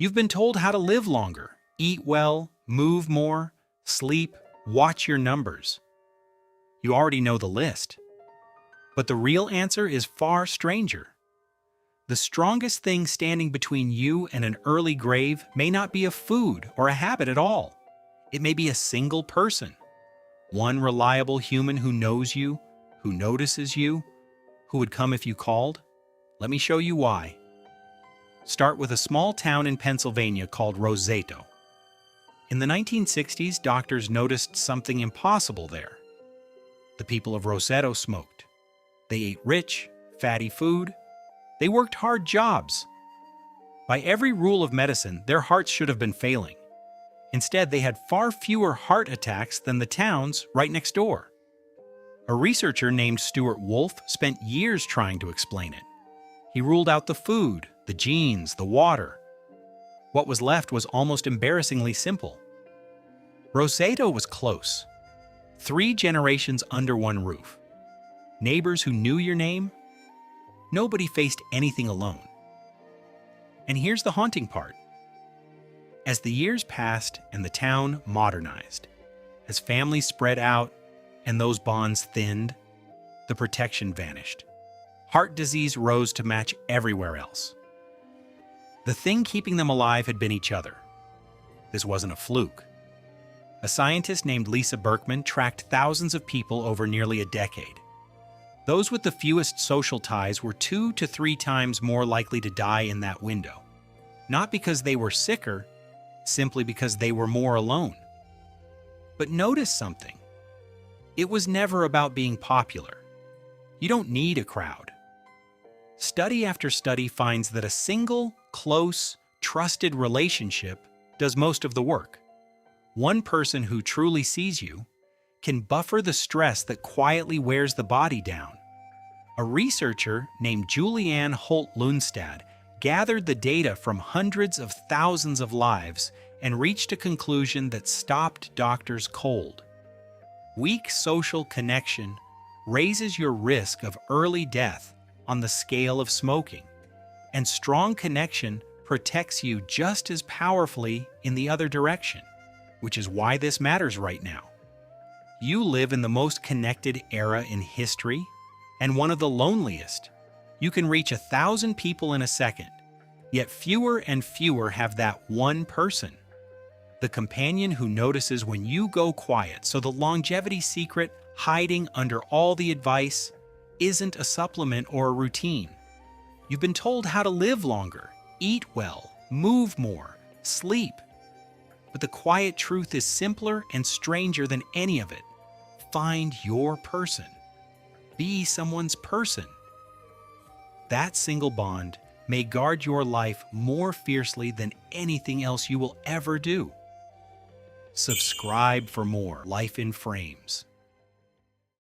You've been told how to live longer, eat well, move more, sleep, watch your numbers. You already know the list. But the real answer is far stranger. The strongest thing standing between you and an early grave may not be a food or a habit at all. It may be a single person. One reliable human who knows you, who notices you, who would come if you called. Let me show you why. Start with a small town in Pennsylvania called Roseto. In the 1960s, doctors noticed something impossible there. The people of Roseto smoked. They ate rich, fatty food. They worked hard jobs. By every rule of medicine, their hearts should have been failing. Instead, they had far fewer heart attacks than the towns right next door. A researcher named Stuart Wolf spent years trying to explain it. He ruled out the food, the genes, the water. What was left was almost embarrassingly simple. Roseto was close. 3 generations under one roof. Neighbors who knew your name. Nobody faced anything alone. And here's the haunting part. As the years passed and the town modernized, as families spread out and those bonds thinned, the protection vanished. Heart disease rose to match everywhere else. The thing keeping them alive had been each other. This wasn't a fluke. A scientist named Lisa Berkman tracked thousands of people over nearly a decade. Those with the fewest social ties were 2 to 3 times more likely to die in that window. Not because they were sicker, simply because they were more alone. But notice something. It was never about being popular. You don't need a crowd. Study after study finds that a single, close, trusted relationship does most of the work. One person who truly sees you can buffer the stress that quietly wears the body down. A researcher named Julianne Holt-Lundstad gathered the data from hundreds of thousands of lives and reached a conclusion that stopped doctors cold. Weak social connection raises your risk of early death on the scale of smoking, and strong connection protects you just as powerfully in the other direction, which is why this matters right now. You live in the most connected era in history and one of the loneliest. You can reach 1,000 people in a second, yet fewer and fewer have that one person. The companion who notices when you go quiet. So the longevity secret hiding under all the advice isn't a supplement or a routine. You've been told how to live longer, eat well, move more, sleep. But the quiet truth is simpler and stranger than any of it. Find your person. Be someone's person. That single bond may guard your life more fiercely than anything else you will ever do. Subscribe for more Life in Frames.